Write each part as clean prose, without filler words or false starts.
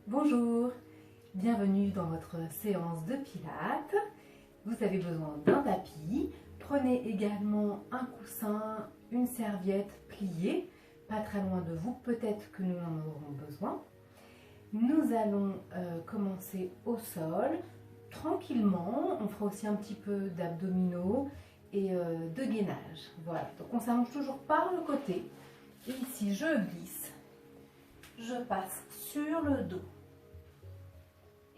Bonjour, bienvenue dans votre séance de pilates. Vous avez besoin d'un tapis. Prenez également un coussin, une serviette pliée, pas très loin de vous, peut-être que nous en aurons besoin. Nous allons commencer au sol, tranquillement. On fera aussi un petit peu d'abdominaux et de gainage. Voilà, donc on s'allonge toujours par le côté. Et ici, je glisse, je passe sur le dos.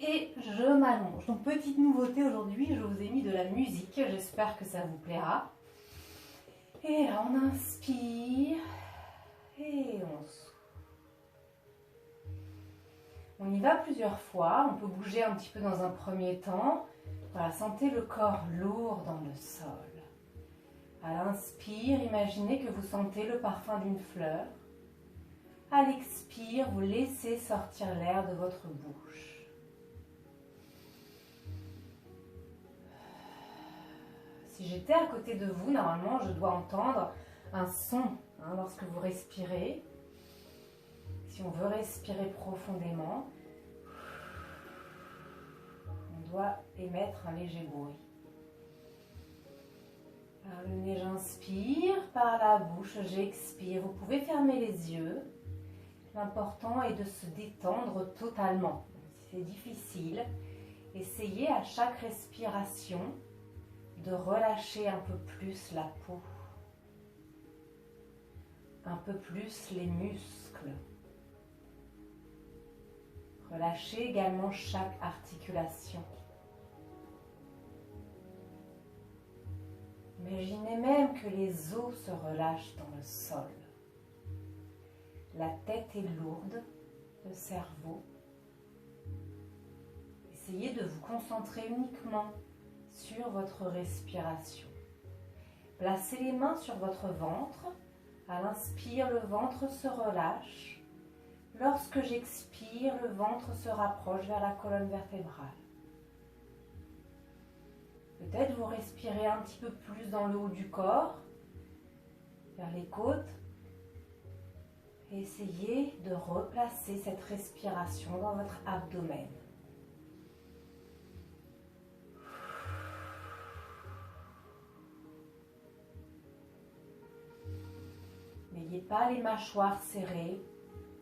Et je m'allonge. Donc petite nouveauté aujourd'hui, je vous ai mis de la musique, j'espère que ça vous plaira. Et là on inspire et on souffle. On y va plusieurs fois, on peut bouger un petit peu dans un premier temps. Voilà, sentez le corps lourd dans le sol. À l'inspire, imaginez que vous sentez le parfum d'une fleur. À l'expire, vous laissez sortir l'air de votre bouche. Si j'étais à côté de vous, normalement, je dois entendre un son lorsque vous respirez. Si on veut respirer profondément, on doit émettre un léger bruit. Par le nez, j'inspire. Par la bouche, j'expire. Vous pouvez fermer les yeux. L'important est de se détendre totalement. Si c'est difficile, essayez à chaque respiration de relâcher un peu plus la peau, un peu plus les muscles. Relâchez également chaque articulation. Imaginez même que les os se relâchent dans le sol. La tête est lourde, le cerveau. Essayez de vous concentrer uniquement sur votre respiration. Placez les mains sur votre ventre. À l'inspire, le ventre se relâche. Lorsque j'expire, le ventre se rapproche vers la colonne vertébrale. Peut-être vous respirez un petit peu plus dans le haut du corps, vers les côtes. Et essayez de replacer cette respiration dans votre abdomen. N'ayez pas les mâchoires serrées,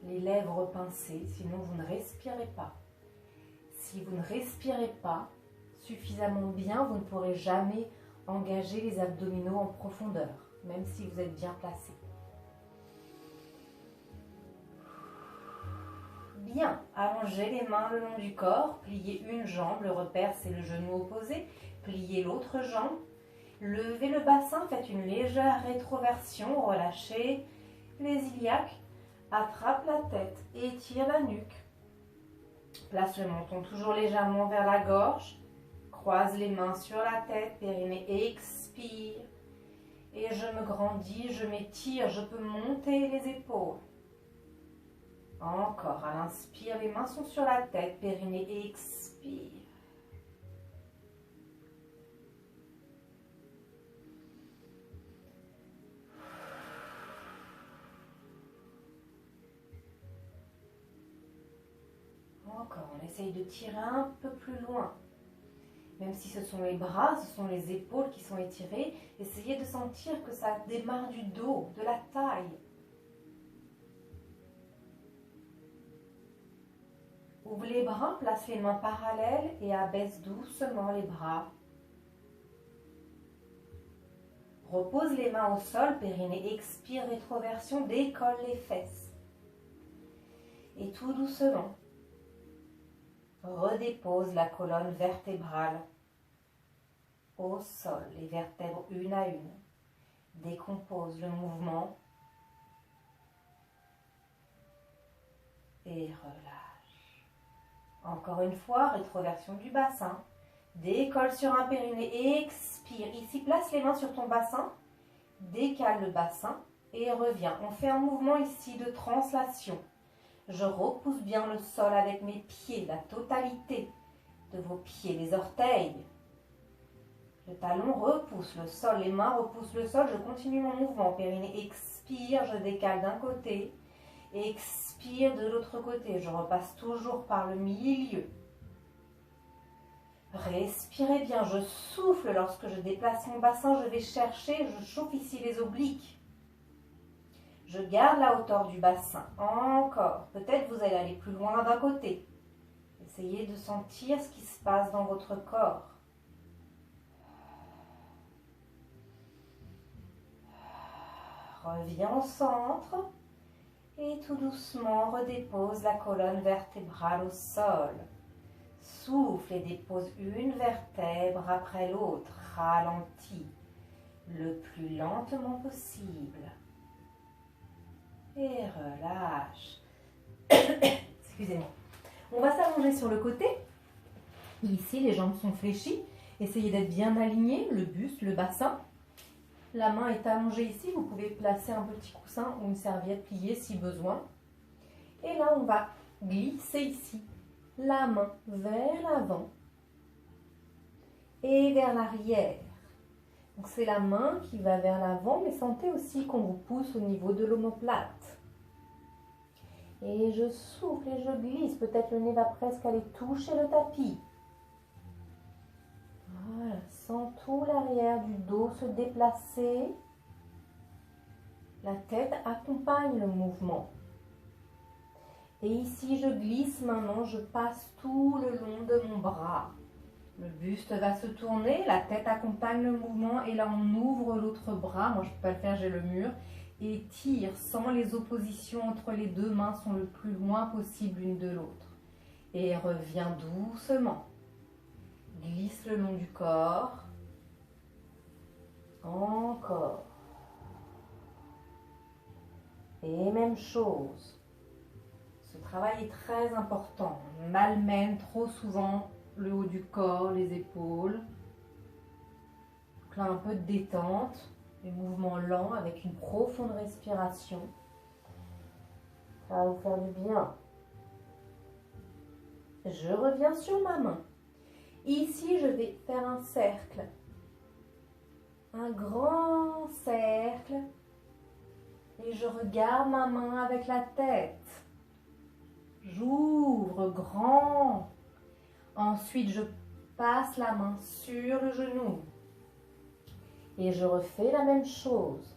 les lèvres pincées, sinon vous ne respirez pas. Si vous ne respirez pas suffisamment bien, vous ne pourrez jamais engager les abdominaux en profondeur, même si vous êtes bien placé. Bien, allongez les mains le long du corps, pliez une jambe, le repère c'est le genou opposé, pliez l'autre jambe. Levez le bassin, faites une légère rétroversion, relâchez les iliaques, attrape la tête, étire la nuque. Place le menton toujours légèrement vers la gorge, croise les mains sur la tête, périnée, expire. Et je me grandis, je m'étire, je peux monter les épaules. Encore, à l'inspire, les mains sont sur la tête, périnée, expire. Encore, on essaye de tirer un peu plus loin. Même si ce sont les bras, ce sont les épaules qui sont étirées, essayez de sentir que ça démarre du dos, de la taille. Ouvre les bras, place les mains parallèles et abaisse doucement les bras. Repose les mains au sol, périnée, expire, rétroversion, décolle les fesses. Et tout doucement, redépose la colonne vertébrale au sol, les vertèbres une à une. Décompose le mouvement et relâche. Encore une fois, rétroversion du bassin. Décolle sur un périnée, expire. Ici, place les mains sur ton bassin, décale le bassin et reviens. On fait un mouvement ici de translation. Je repousse bien le sol avec mes pieds, la totalité de vos pieds, les orteils. Le talon repousse le sol, les mains repoussent le sol. Je continue mon mouvement. Périnée, expire, je décale d'un côté Expire de l'autre côté. Je repasse toujours par le milieu. Respirez bien. Je souffle lorsque je déplace mon bassin. Je vais chercher, je chauffe ici les obliques. Je garde la hauteur du bassin. Encore. Peut-être vous allez aller plus loin d'un côté. Essayez de sentir ce qui se passe dans votre corps. Reviens au centre et tout doucement redépose la colonne vertébrale au sol. Souffle et dépose une vertèbre après l'autre. Ralentis le plus lentement possible. Et relâche. Excusez-moi. On va s'allonger sur le côté. Ici, les jambes sont fléchies. Essayez d'être bien alignés, le buste, le bassin. La main est allongée ici. Vous pouvez placer un petit coussin ou une serviette pliée si besoin. Et là, on va glisser ici la main vers l'avant et vers l'arrière. Donc, c'est la main qui va vers l'avant, mais sentez aussi qu'on vous pousse au niveau de l'omoplate. Et je souffle et je glisse. Peut-être le nez va presque aller toucher le tapis. Voilà, sens tout l'arrière du dos se déplacer. La tête accompagne le mouvement. Et ici, je glisse maintenant, je passe tout le long de mon bras. Le buste va se tourner, la tête accompagne le mouvement et là, on ouvre l'autre bras. Moi, je ne peux pas le faire, j'ai le mur. Et tire sans les oppositions entre les deux mains sont le plus loin possible l'une de l'autre. Et reviens doucement. Glisse le long du corps. Encore. Et même chose. Ce travail est très important. On malmène trop souvent le haut du corps, les épaules. Donc là, un peu de détente. Des mouvements lents avec une profonde respiration. Ça va vous faire du bien. Je reviens sur ma main. Ici, je vais faire un cercle. Un grand cercle. Et je regarde ma main avec la tête. J'ouvre grand. Ensuite, je passe la main sur le genou. Et je refais la même chose.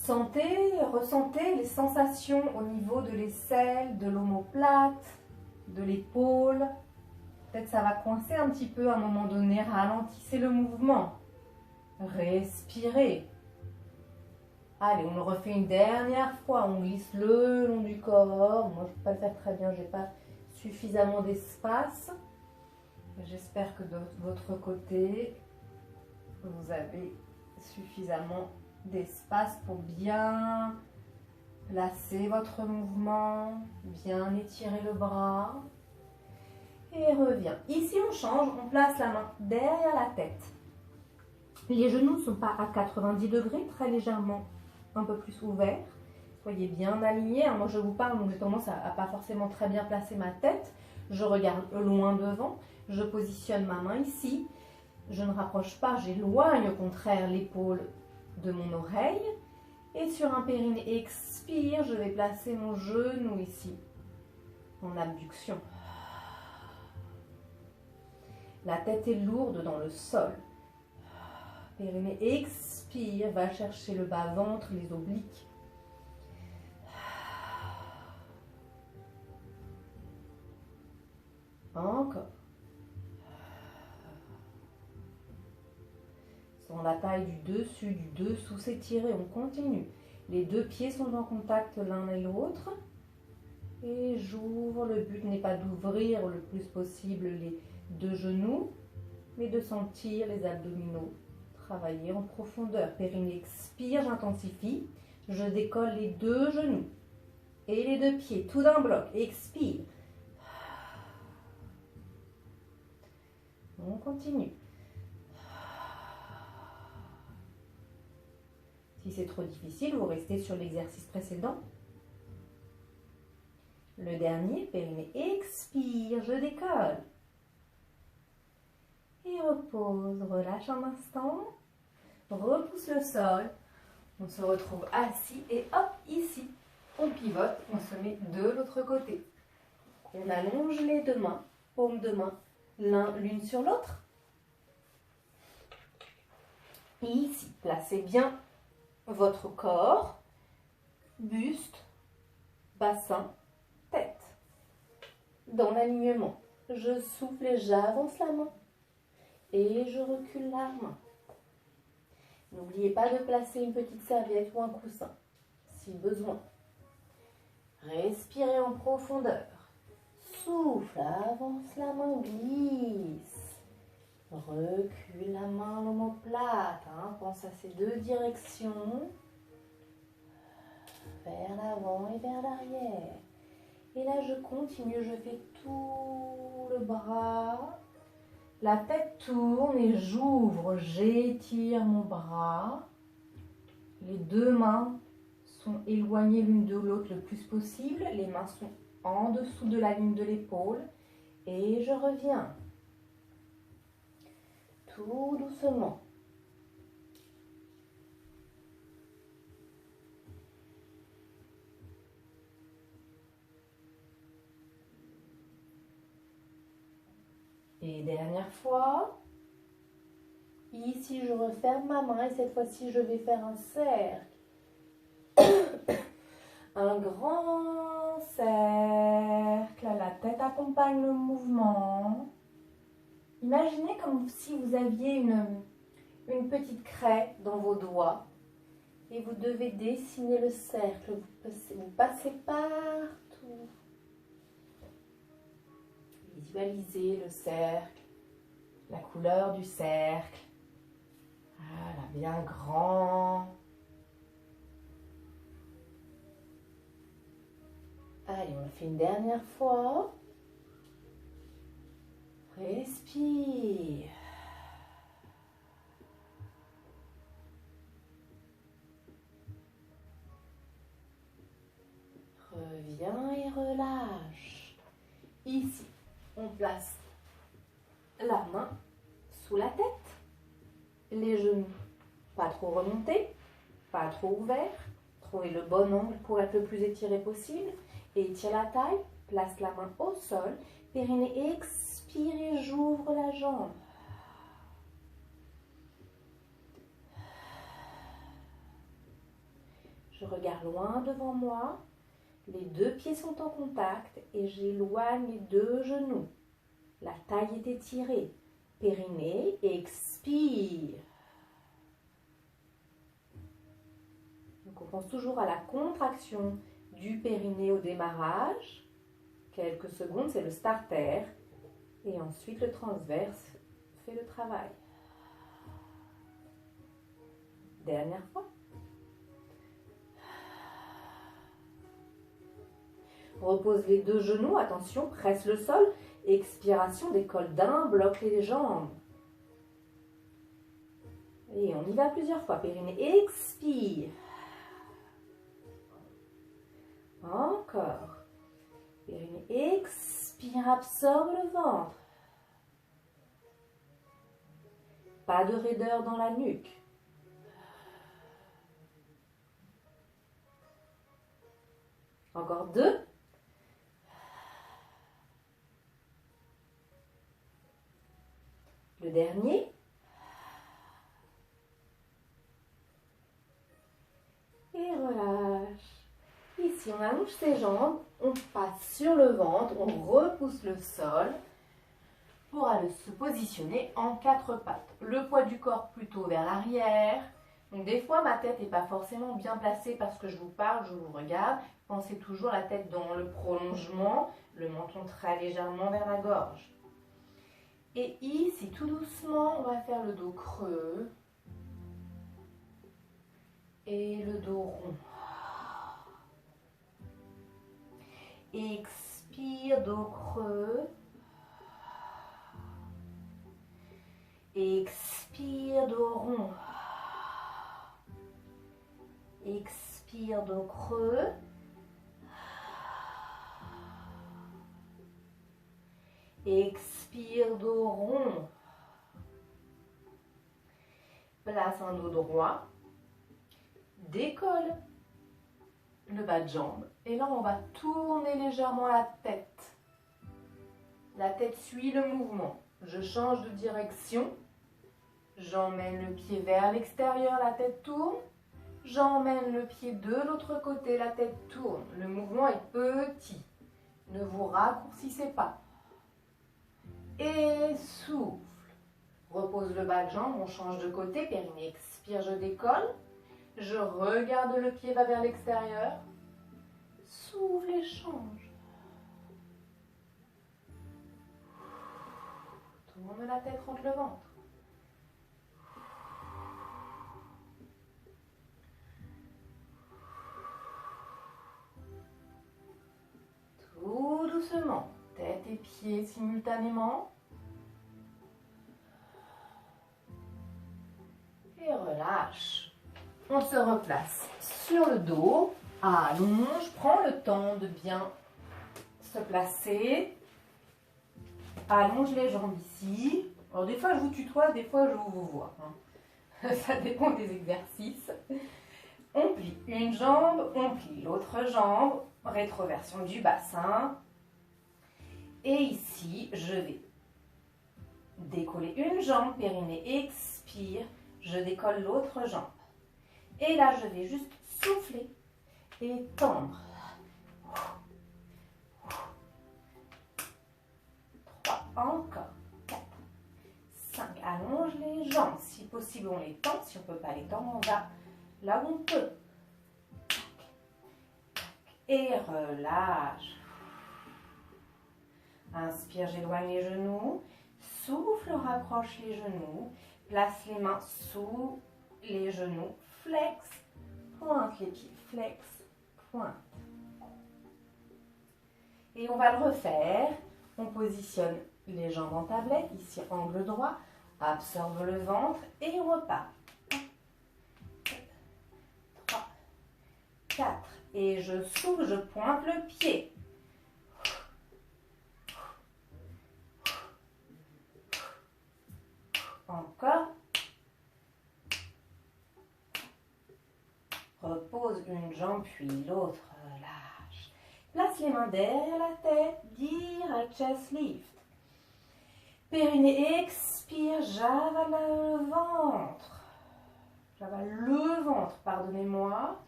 Ressentez les sensations au niveau de l'aisselle, de l'omoplate, de l'épaule. Peut-être ça va coincer un petit peu à un moment donné. Ralentissez le mouvement. Respirez. Allez, on le refait une dernière fois. On glisse le long du corps. Moi, je ne peux pas le faire très bien. Je n'ai pas suffisamment d'espace. J'espère que de votre côté, vous avez suffisamment d'espace pour bien placer votre mouvement, bien étirer le bras. Et revient. Ici, on change, on place la main derrière la tête. Les genoux ne sont pas à 90 degrés, très légèrement un peu plus ouverts. Soyez bien alignés. Moi, je vous parle, donc j'ai tendance à pas forcément très bien placer ma tête. Je regarde loin devant. Je positionne ma main ici. Je ne rapproche pas, j'éloigne au contraire l'épaule de mon oreille. Et sur un périnée expire, je vais placer mon genou ici, en abduction. La tête est lourde dans le sol. Périnée expire, va chercher le bas-ventre, les obliques. Encore. Sans la taille du dessus, du dessous s'étirer, on continue. Les deux pieds sont en contact l'un et l'autre. Et j'ouvre, le but n'est pas d'ouvrir le plus possible les deux genoux, mais de sentir les abdominaux travailler en profondeur. Périnée expire, j'intensifie. Je décolle les deux genoux et les deux pieds, tout d'un bloc. Expire. On continue. Si c'est trop difficile, vous restez sur l'exercice précédent. Le dernier, périnée expire, je décolle. Et repose, relâche un instant. Repousse le sol. On se retrouve assis et hop, ici, on pivote, on se met de l'autre côté. On allonge les deux mains, paumes de main, l'une sur l'autre. Et ici, placez bien votre corps, buste, bassin, tête. Dans l'alignement, je souffle et j'avance la main. Et je recule la main. N'oubliez pas de placer une petite serviette ou un coussin, si besoin. Respirez en profondeur. Souffle, avance la main, glisse. Recule la main, l'omoplate. Pense à ces deux directions. Vers l'avant et vers l'arrière. Et là, je continue, je fais tout le bras. La tête tourne et j'ouvre, j'étire mon bras. Les deux mains sont éloignées l'une de l'autre le plus possible. Les mains sont en dessous de la ligne de l'épaule. Et je reviens. Tout doucement. Et dernière fois. Ici, je referme ma main et cette fois-ci, je vais faire un cercle. Un grand cercle. La tête accompagne le mouvement. Imaginez comme si vous aviez une petite craie dans vos doigts. Et vous devez dessiner le cercle. Vous passez partout. Visualisez le cercle, la couleur du cercle. Voilà, bien grand. Allez, on le fait une dernière fois. Respire. Reviens et relâche. Ici, on place la main sous la tête. Les genoux pas trop remontés, pas trop ouverts. Trouvez le bon angle pour être le plus étiré possible. Et étire la taille, place la main au sol. Périnée, expire et j'ouvre la jambe. Je regarde loin devant moi. Les deux pieds sont en contact et j'éloigne les deux genoux. La taille est étirée. Périnée, expire. Donc on pense toujours à la contraction du périnée au démarrage. Quelques secondes, c'est le starter. Et ensuite, le transverse fait le travail. Dernière fois. Repose les deux genoux, attention, presse le sol. Expiration, décolle d'un, bloque les jambes. Et on y va plusieurs fois. Périnée, expire. Encore. Périnée, expire, absorbe le ventre. Pas de raideur dans la nuque. Encore deux. Le dernier. Et relâche. Ici, on allonge ses jambes, on passe sur le ventre, on repousse le sol pour aller se positionner en quatre pattes. Le poids du corps plutôt vers l'arrière. Donc des fois, ma tête n'est pas forcément bien placée parce que je vous parle, je vous regarde. Pensez toujours la tête dans le prolongement, le menton très légèrement vers la gorge. Et ici, tout doucement, on va faire le dos creux et le dos rond. Expire, dos creux. Expire, dos rond. Expire, dos creux. Expire, dos rond. Place un dos droit. décolle le bas de jambe. Et là, on va tourner légèrement la tête. La tête suit le mouvement. Je change de direction. J'emmène le pied vers l'extérieur, la tête tourne. J'emmène le pied de l'autre côté, la tête tourne. Le mouvement est petit. Ne vous raccourcissez pas. Et souffle. Repose le bas de jambe, on change de côté. Périnée expire, je décolle. Je regarde le pied va vers l'extérieur. Souffle et change. Tourne la tête, rentre le ventre. Tout doucement, tête et pieds simultanément. Et relâche. On se replace sur le dos, allonge, prends le temps de bien se placer. Allonge les jambes ici. Alors des fois je vous tutoie, des fois je vous vois. Ça dépend des exercices. On plie une jambe, on plie l'autre jambe. Rétroversion du bassin. Et ici, je vais décoller une jambe, périnée expire. Je décolle l'autre jambe. Et là, je vais juste souffler et tendre. 3, encore. 4, 5. Allonge les jambes. Si possible, on les tend. Si on ne peut pas les tendre, on va là où on peut. Et relâche. Inspire, j'éloigne les genoux. Souffle, rapproche les genoux. Place les mains sous les genoux. Flex, pointe les pieds. Flex, pointe. Et on va le refaire. On positionne les jambes en tablette. Ici, angle droit. Absorbe le ventre et on repart. 1, 2, 3, 4. Et je souffle, je pointe le pied. Encore. Repose une jambe puis l'autre. Relâche. Place les mains derrière la tête. Direct chest lift. Périnée expire. J'avale le ventre. J'avale le ventre, pardonnez-moi.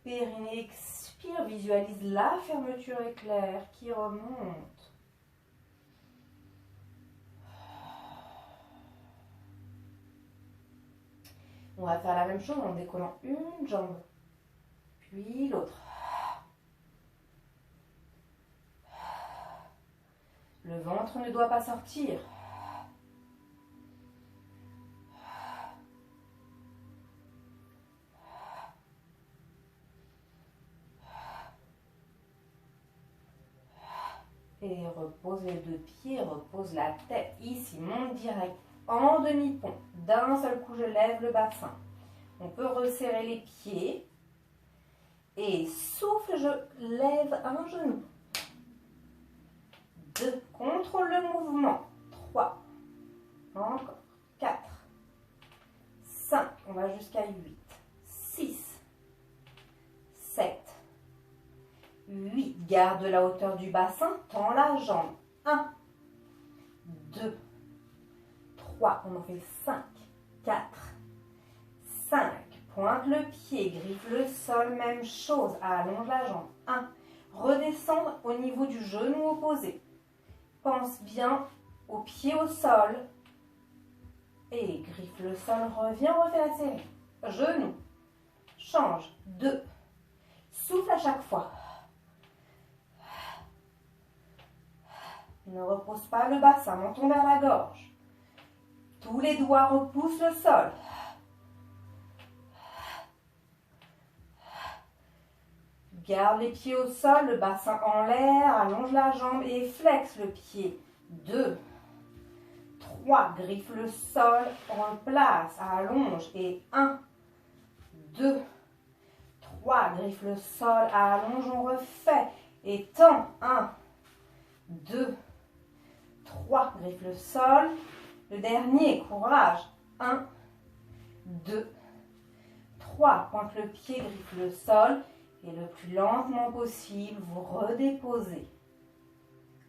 Périnée expire, visualise la fermeture éclair qui remonte. On va faire la même chose en décollant une jambe, puis l'autre. Le ventre ne doit pas sortir. Et repose les deux pieds, repose la tête. Ici, monte direct en demi-pont. D'un seul coup, je lève le bassin. On peut resserrer les pieds. Et souffle, je lève un genou. 2. Contrôle le mouvement. 3. Encore. 4. 5. On va jusqu'à 8. 6. 7. 8. Garde la hauteur du bassin. Tends la jambe. 1. 2. 3. On en fait 5. 4. 5. Pointe le pied. Griffe le sol. Même chose. Allonge la jambe. 1. Redescendre au niveau du genou opposé. Pense bien au pied au sol. Et griffe le sol. Reviens. Refais la série. Genou. Change. 2. Souffle à chaque fois. Ne repose pas le bassin, menton vers la gorge. Tous les doigts repoussent le sol. Garde les pieds au sol, le bassin en l'air, allonge la jambe et flexe le pied. 2, 3, griffe le sol, replace, allonge et 1, 2, 3, griffe le sol, allonge, on refait et tend. 1, 2, 3, griffe le sol. Le dernier, courage. 1, 2, 3, pointe le pied, griffe le sol. Et le plus lentement possible, vous redéposez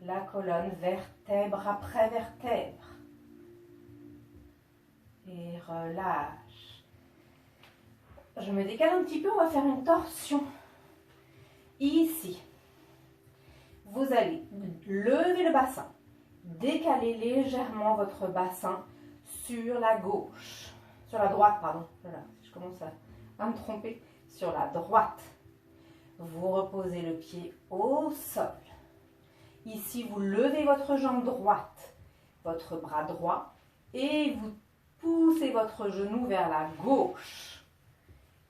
la colonne vertèbre après vertèbre. Et relâche. Je me décale un petit peu, on va faire une torsion. Ici, vous allez lever le bassin. Décalez légèrement votre bassin sur la gauche. Sur la droite, pardon. Voilà, je commence à me tromper. Sur la droite. Vous reposez le pied au sol. Ici, vous levez votre jambe droite, votre bras droit, et vous poussez votre genou vers la gauche.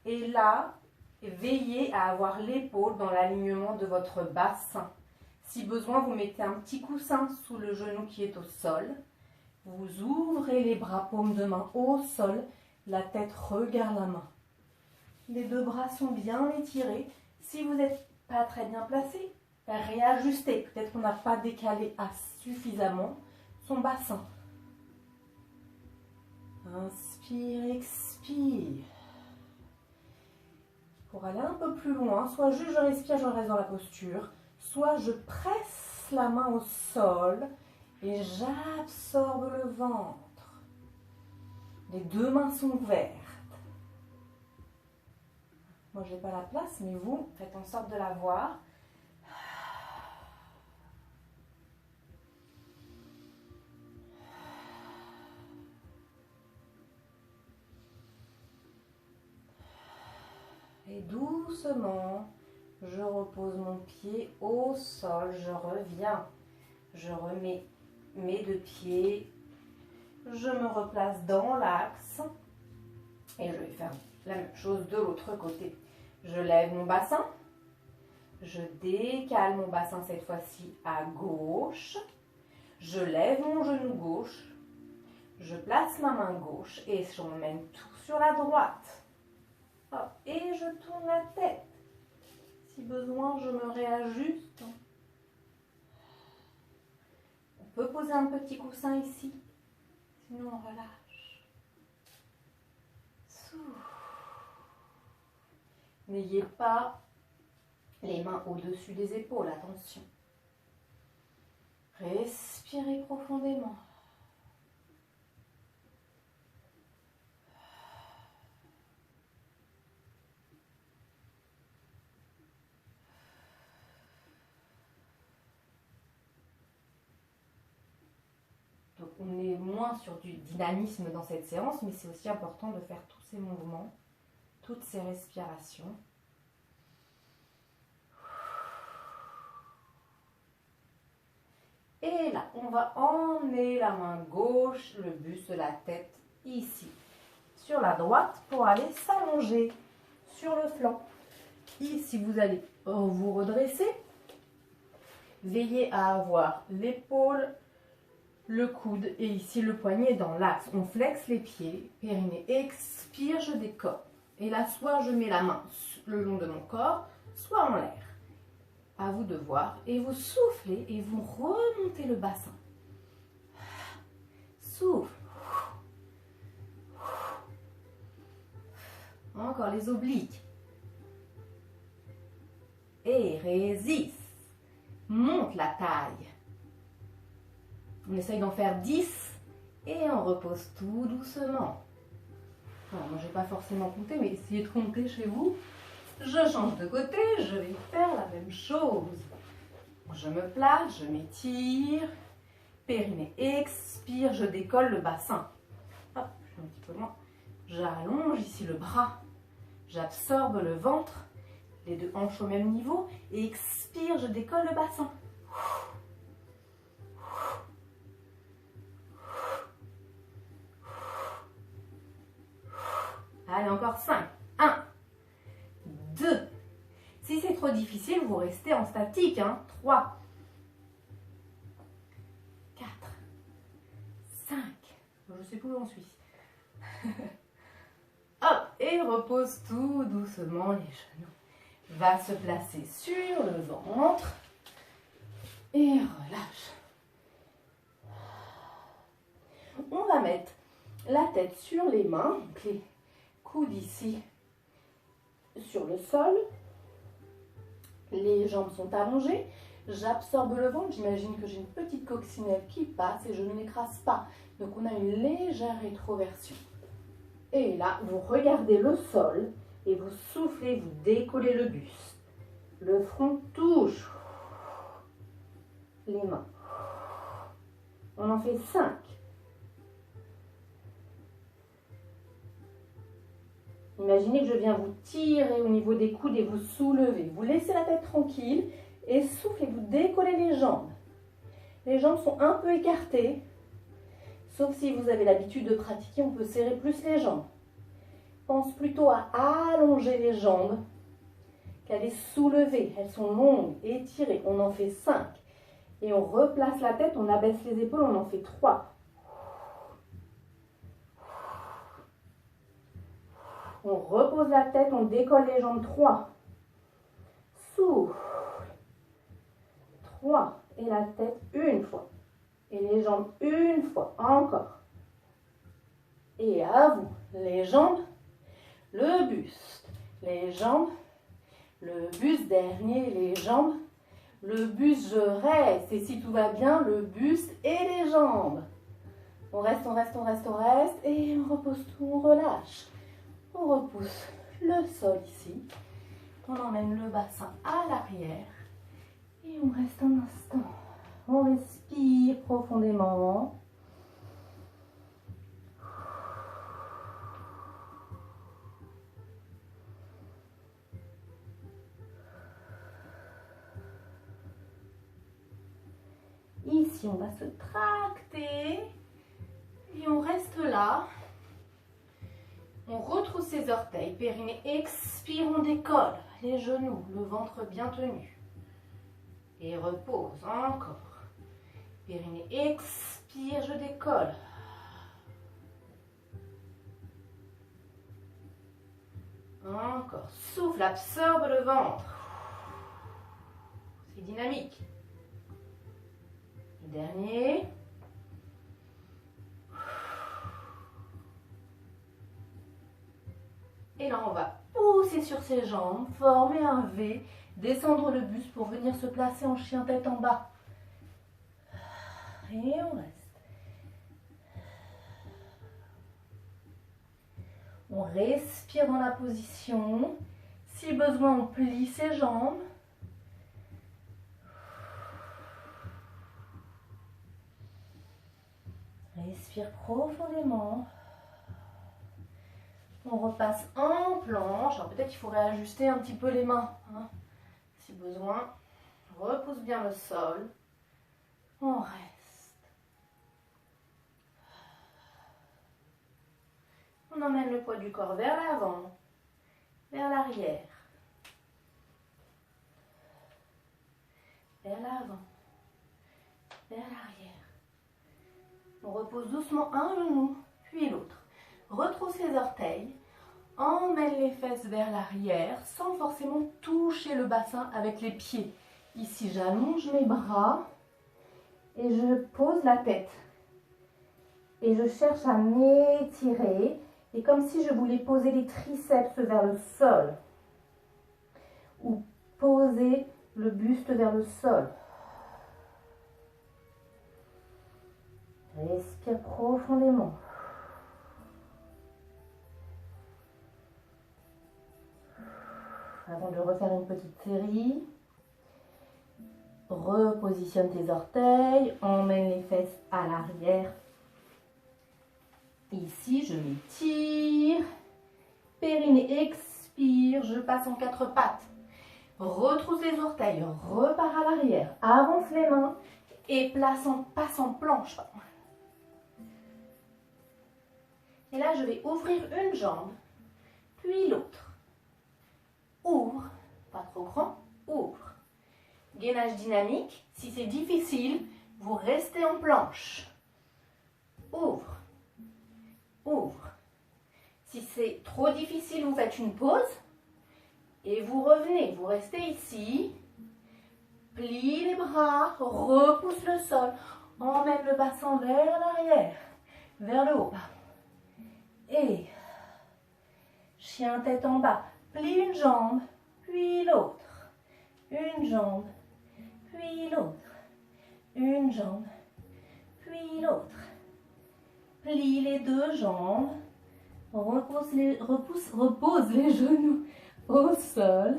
Et là, veillez à avoir l'épaule dans l'alignement de votre bassin. Si besoin, vous mettez un petit coussin sous le genou qui est au sol. Vous ouvrez les bras, paume de main au sol. La tête regarde la main. Les deux bras sont bien étirés. Si vous n'êtes pas très bien placé, réajustez. Peut-être qu'on n'a pas décalé suffisamment son bassin. Inspire, expire. Pour aller un peu plus loin, soit juste je respire, je reste dans la posture, soit je presse la main au sol et j'absorbe le ventre. Les deux mains sont ouvertes. Moi, je n'ai pas la place, mais vous, faites en sorte de la voir. Et doucement, je repose mon pied au sol, je reviens. Je remets mes deux pieds, je me replace dans l'axe et je vais faire la même chose de l'autre côté. Je lève mon bassin, je décale mon bassin cette fois-ci à gauche, je lève mon genou gauche, je place ma main gauche et j'emmène tout sur la droite. Hop, et je tourne la tête. Si besoin, je me réajuste. On peut poser un petit coussin ici, sinon on relâche. N'ayez pas les mains au-dessus des épaules, attention. Respirez profondément. Donc on est moins sur du dynamisme dans cette séance, mais c'est aussi important de faire tous ces mouvements, toutes ces respirations. Et là, on va emmener la main gauche, le buste de la tête ici, sur la droite pour aller s'allonger sur le flanc. Ici, vous allez vous redresser. Veillez à avoir l'épaule, le coude et ici le poignet dans l'axe. On flexe les pieds, périnée. Expire, je décolle. Et là, soit je mets la main le long de mon corps, soit en l'air. À vous de voir. Et vous soufflez et vous remontez le bassin. Souffle. Encore les obliques. Et résiste. Monte la taille. On essaye d'en faire 10 et on repose tout doucement. Alors, moi, je n'ai pas forcément compté, mais essayez de compter chez vous. Je change de côté, je vais faire la même chose. Je me place, je m'étire. Périnée, expire, je décolle le bassin. Hop, je fais un petit peu moins. J'allonge ici le bras. J'absorbe le ventre, les deux hanches au même niveau. Et expire, je décolle le bassin. Allez, encore 5. 1, 2. Si c'est trop difficile, vous restez en statique. 3, 4, 5. Je ne sais plus où j'en suis. Hop, et repose tout doucement les genoux. Va se placer sur le ventre et relâche. On va mettre la tête sur les mains, donc les coudes ici sur le sol. Les jambes sont allongées. J'absorbe le ventre. J'imagine que j'ai une petite coccinelle qui passe et je ne m'écrase pas. Donc on a une légère rétroversion. Et là, vous regardez le sol et vous soufflez, vous décollez le buste. Le front touche les mains. On en fait 5. Imaginez que je viens vous tirer au niveau des coudes et vous soulever. Vous laissez la tête tranquille et soufflez, vous décollez les jambes. Les jambes sont un peu écartées, sauf si vous avez l'habitude de pratiquer, on peut serrer plus les jambes. Pense plutôt à allonger les jambes qu'à les soulever. Elles sont longues, étirées. On en fait 5. Et on replace la tête, on abaisse les épaules, on en fait 3. On repose la tête, on décolle les jambes, 3. Souffle. 3. Et la tête une fois. Et les jambes une fois. Encore. Et à vous. Les jambes, le buste. Les jambes, le buste, dernier, les jambes. Le buste, je reste. Et si tout va bien, le buste et les jambes. On reste, on reste, on reste, on reste. Et on repose tout, on relâche. On repousse le sol ici. On emmène le bassin à l'arrière. Et on reste un instant. On respire profondément. Ici, on va se tracter. Et on reste là. On retrousse ses orteils, périnée, expire, on décolle les genoux, le ventre bien tenu. Et repose, encore. Périnée, expire, je décolle. Encore, souffle, absorbe le ventre. C'est dynamique. Le dernier. Et là, on va pousser sur ses jambes, former un V, descendre le buste pour venir se placer en chien tête en bas. Et on reste. On respire dans la position. Si besoin, on plie ses jambes. Respire profondément. On repasse en planche. Alors peut-être qu'il faut réajuster un petit peu les mains, hein, si besoin. On repousse bien le sol. On reste. On emmène le poids du corps vers l'avant, vers l'arrière, vers l'avant, vers l'arrière. On repose doucement un genou, puis l'autre. Retrousse les orteils, emmène les fesses vers l'arrière sans forcément toucher le bassin avec les pieds. Ici, j'allonge mes bras et je pose la tête. Et je cherche à m'étirer. Et comme si je voulais poser les triceps vers le sol. Ou poser le buste vers le sol. Respire profondément. Avant de refaire une petite série, repositionne tes orteils, emmène les fesses à l'arrière. Ici, je m'étire, périnée, expire, je passe en 4 pattes. Retrousse les orteils, repars à l'arrière, avance les mains et passe en planche. Et là, je vais ouvrir une jambe, puis l'autre. Ouvre, pas trop grand, ouvre. Gainage dynamique, si c'est difficile, vous restez en planche. Ouvre, ouvre. Si c'est trop difficile, vous faites une pause et vous revenez. Vous restez ici, plie les bras, repousse le sol, emmène le bassin vers l'arrière, vers le haut. Et chien tête en bas. Plie une jambe, puis l'autre. Une jambe, puis l'autre. Une jambe, puis l'autre. Plie les deux jambes. Repose les genoux au sol.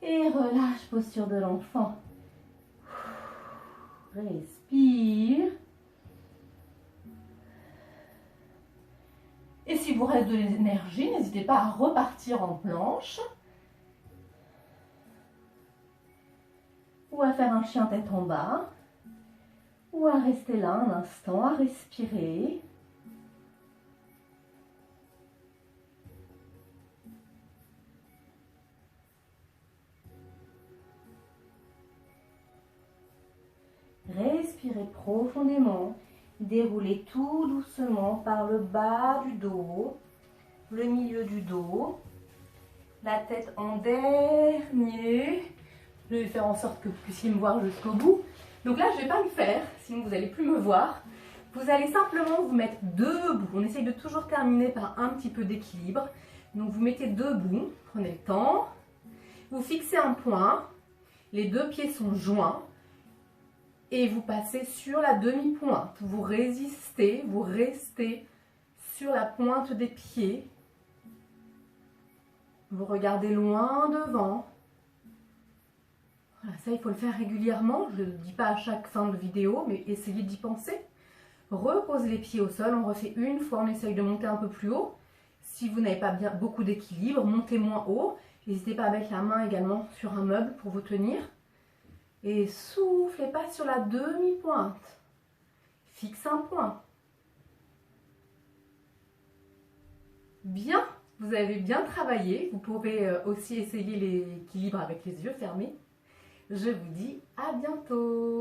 Et relâche, posture de l'enfant. Respire. Et si vous reste de l'énergie, n'hésitez pas à repartir en planche. Ou à faire un chien tête en bas. Ou à rester là un instant, à respirer. Respirez profondément. Déroulez tout doucement par le bas du dos, le milieu du dos, la tête en dernier. Je vais faire en sorte que vous puissiez me voir jusqu'au bout. Donc là, je ne vais pas le faire, sinon vous n'allez plus me voir. Vous allez simplement vous mettre debout. On essaye de toujours terminer par un petit peu d'équilibre. Donc vous mettez debout, prenez le temps. Vous fixez un point, les deux pieds sont joints. Et vous passez sur la demi-pointe. Vous résistez, vous restez sur la pointe des pieds. Vous regardez loin devant. Voilà, ça, il faut le faire régulièrement. Je ne le dis pas à chaque fin de vidéo, mais essayez d'y penser. Reposez les pieds au sol. On refait une fois, on essaye de monter un peu plus haut. Si vous n'avez pas beaucoup d'équilibre, montez moins haut. N'hésitez pas à mettre la main également sur un meuble pour vous tenir. Et soufflez pas sur la demi-pointe. Fixe un point. Bien, vous avez bien travaillé. Vous pouvez aussi essayer l'équilibre avec les yeux fermés. Je vous dis à bientôt.